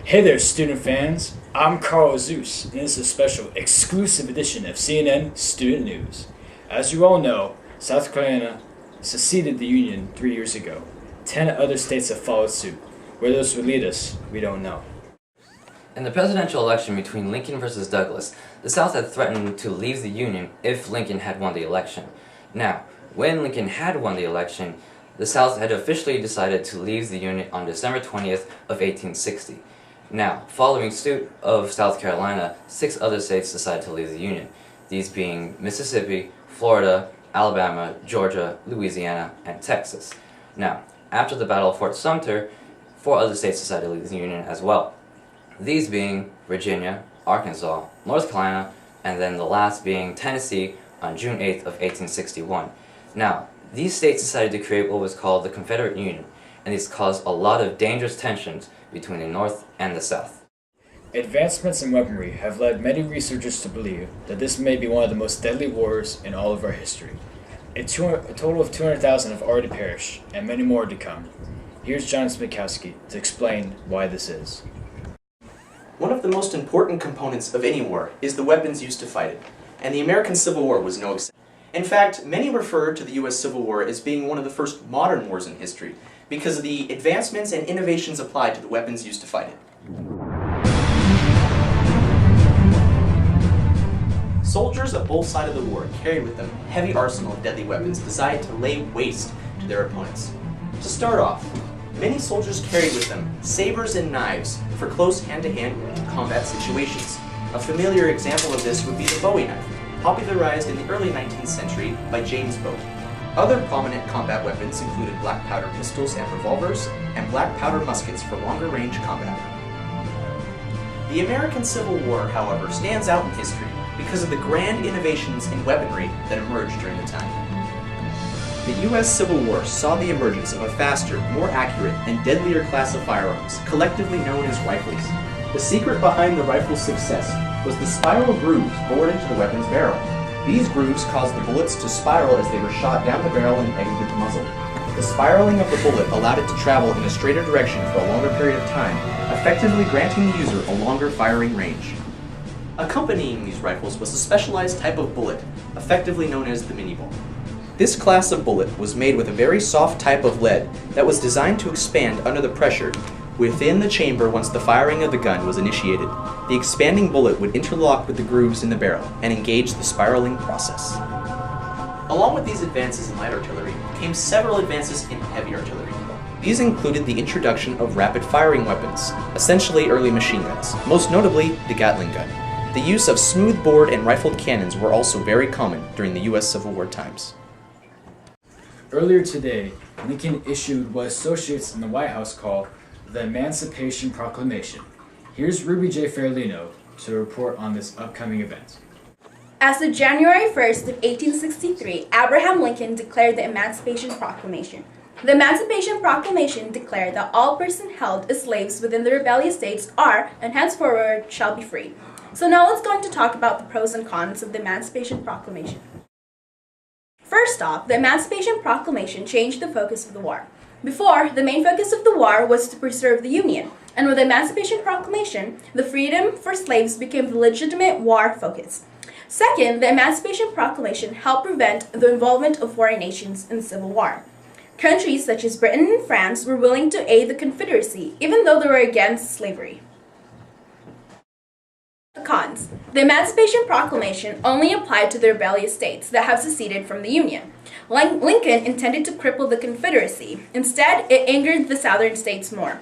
Hey there, student fans. I'm Carl Zeus, and this is a special exclusive edition of CNN Student News. As you all know, South Carolina seceded the Union 3 years ago. 10 other states have followed suit. Where this would lead us, we don't know. In the presidential election between Lincoln versus Douglas, the South had threatened to leave the Union if Lincoln had won the election. Now, when Lincoln had won the election, the South had officially decided to leave the Union on December 20th of 1860. Now, following suit of South Carolina, 6 other states decided to leave the Union, these being Mississippi, Florida, Alabama, Georgia, Louisiana, and Texas. Now, after the Battle of Fort Sumter, 4 other states decided to leave the Union as well, these being Virginia, Arkansas, North Carolina, and then the last being Tennessee on June 8th of 1861. Now, these states decided to create what was called the Confederate Union, and these caused a lot of dangerous tensions between the North and the South. Advancements in weaponry have led many researchers to believe that this may be one of the most deadly wars in all of our history. A total of 200,000 have already perished, and many more to come. Here's John Spankowski to explain why this is. One of the most important components of any war is the weapons used to fight it, and the American Civil War was no exception. In fact, many refer to the US Civil War as being one of the first modern wars in history, because of the advancements and innovations applied to the weapons used to fight it. Soldiers of both sides of the war carried with them a heavy arsenal of deadly weapons designed to lay waste to their opponents. To start off, many soldiers carried with them sabers and knives for close hand-to-hand combat situations. A familiar example of this would be the Bowie knife, popularized in the early 19th century by James Bowie. Other prominent combat weapons included black powder pistols and revolvers, and black powder muskets for longer range combat. The American Civil War, however, stands out in history because of the grand innovations in weaponry that emerged during the time. The US Civil War saw the emergence of a faster, more accurate, and deadlier class of firearms, collectively known as rifles. The secret behind the rifle's success was the spiral grooves bored into the weapon's barrel. These grooves caused the bullets to spiral as they were shot down the barrel and exited the muzzle. The spiraling of the bullet allowed it to travel in a straighter direction for a longer period of time, effectively granting the user a longer firing range. Accompanying these rifles was a specialized type of bullet, effectively known as the mini-ball. This class of bullet was made with a very soft type of lead that was designed to expand under the pressure within the chamber once the firing of the gun was initiated. The expanding bullet would interlock with the grooves in the barrel and engage the spiraling process. Along with these advances in light artillery came several advances in heavy artillery. These included the introduction of rapid firing weapons, essentially early machine guns, most notably the Gatling gun. The use of smooth-bored and rifled cannons were also very common during the US Civil War times. Earlier today, Lincoln issued what associates in the White House call the Emancipation Proclamation. Here's Ruby J. Ferolino to report on this upcoming event. As of January 1st of 1863, Abraham Lincoln declared the Emancipation Proclamation. The Emancipation Proclamation declared that all persons held as slaves within the rebellious states are, and henceforward, shall be free. So now let's go on to talk about the pros and cons of the Emancipation Proclamation. First off, the Emancipation Proclamation changed the focus of the war. Before, the main focus of the war was to preserve the Union, and with the Emancipation Proclamation, the freedom for slaves became the legitimate war focus. Second, the Emancipation Proclamation helped prevent the involvement of foreign nations in the Civil War. Countries such as Britain and France were willing to aid the Confederacy, even though they were against slavery. The cons. The Emancipation Proclamation only applied to the rebellious states that have seceded from the Union. Lincoln intended to cripple the Confederacy. Instead, it angered the southern states more.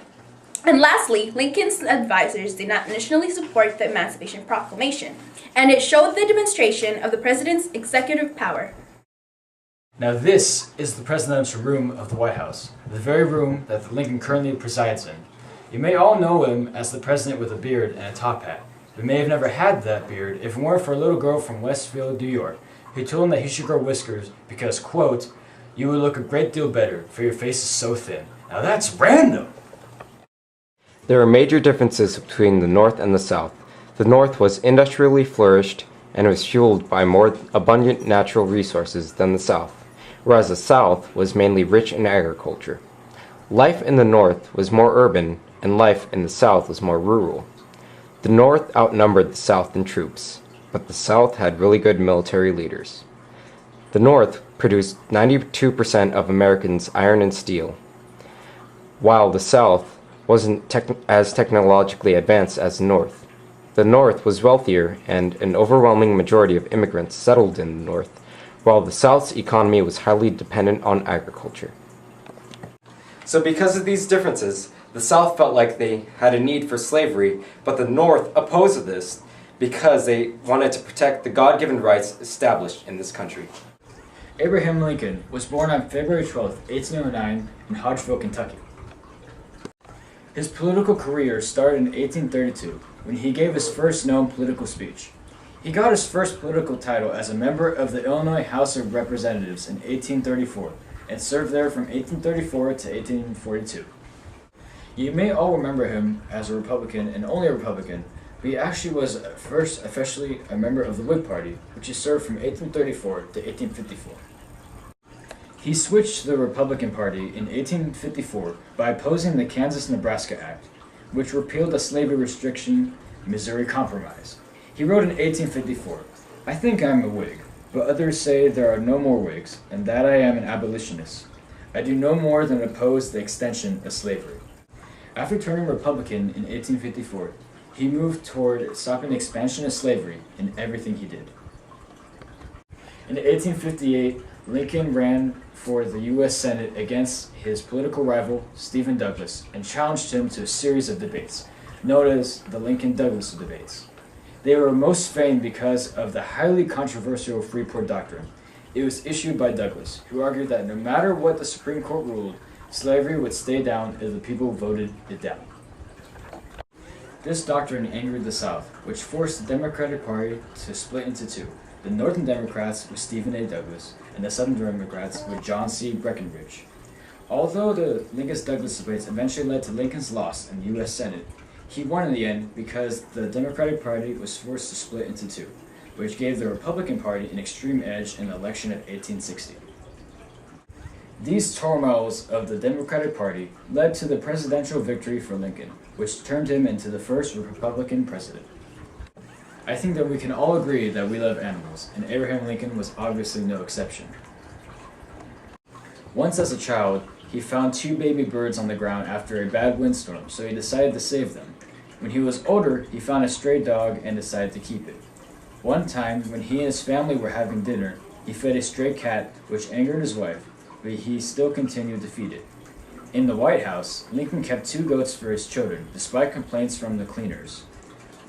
And lastly, Lincoln's advisors did not initially support the Emancipation Proclamation, and it showed the demonstration of the president's executive power. Now this is the presidential room of the White House, the very room that Lincoln currently presides in. You may all know him as the president with a beard and a top hat. But may have never had that beard if it weren't for a little girl from Westfield, New York, who told him that he should grow whiskers because, quote, "You would look a great deal better, for your face is so thin." Now that's random! There are major differences between the North and the South. The North was industrially flourished and was fueled by more abundant natural resources than the South, whereas the South was mainly rich in agriculture. Life in the North was more urban and life in the South was more rural. The North outnumbered the South in troops, but the South had really good military leaders. The North produced 92% of Americans' iron and steel, while the South wasn't as technologically advanced as the North. The North was wealthier, and an overwhelming majority of immigrants settled in the North, while the South's economy was highly dependent on agriculture. So because of these differences, the South felt like they had a need for slavery, but the North opposed this because they wanted to protect the God-given rights established in this country. Abraham Lincoln was born on February 12, 1809 in Hodgeville, Kentucky. His political career started in 1832 when he gave his first known political speech. He got his first political title as a member of the Illinois House of Representatives in 1834 and served there from 1834 to 1842. You may all remember him as a Republican and only a Republican, but he actually was first officially a member of the Whig Party, which he served from 1834 to 1854. He switched to the Republican Party in 1854 by opposing the Kansas-Nebraska Act, which repealed the slavery restriction Missouri Compromise. He wrote in 1854, "I think I am a Whig, but others say there are no more Whigs, and that I am an abolitionist. I do no more than oppose the extension of slavery." After turning Republican in 1854, he moved toward stopping the expansion of slavery in everything he did. In 1858, Lincoln ran for the U.S. Senate against his political rival, Stephen Douglas, and challenged him to a series of debates, known as the Lincoln-Douglas debates. They were most famed because of the highly controversial Freeport Doctrine. It was issued by Douglas, who argued that no matter what the Supreme Court ruled, slavery would stay down if the people voted it down. This doctrine angered the South, which forced the Democratic Party to split into two: the Northern Democrats with Stephen A. Douglas, and the Southern Democrats with John C. Breckinridge. Although the Lincoln-Douglas debates eventually led to Lincoln's loss in the U.S. Senate, he won in the end because the Democratic Party was forced to split into two, which gave the Republican Party an extreme edge in the election of 1860. These turmoils of the Democratic Party led to the presidential victory for Lincoln, which turned him into the first Republican president. I think that we can all agree that we love animals, and Abraham Lincoln was obviously no exception. Once as a child, he found two baby birds on the ground after a bad windstorm, so he decided to save them. When he was older, he found a stray dog and decided to keep it. One time, when he and his family were having dinner, he fed a stray cat, which angered his wife, but he still continued to feed it. In the White House, Lincoln kept two goats for his children, despite complaints from the cleaners.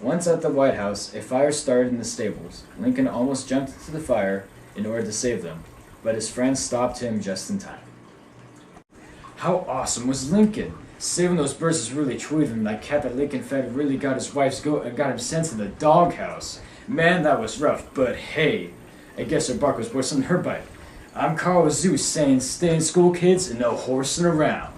Once at the White House, a fire started in the stables. Lincoln almost jumped into the fire in order to save them, but his friends stopped him just in time. How awesome was Lincoln? Saving those birds is really true. Even that cat that Lincoln fed really got his wife's goat and got him sent to the doghouse. Man, that was rough, but hey, I guess her bark was worse than her bite. I'm Carl Zeus saying stay in school, kids, and no horsing around.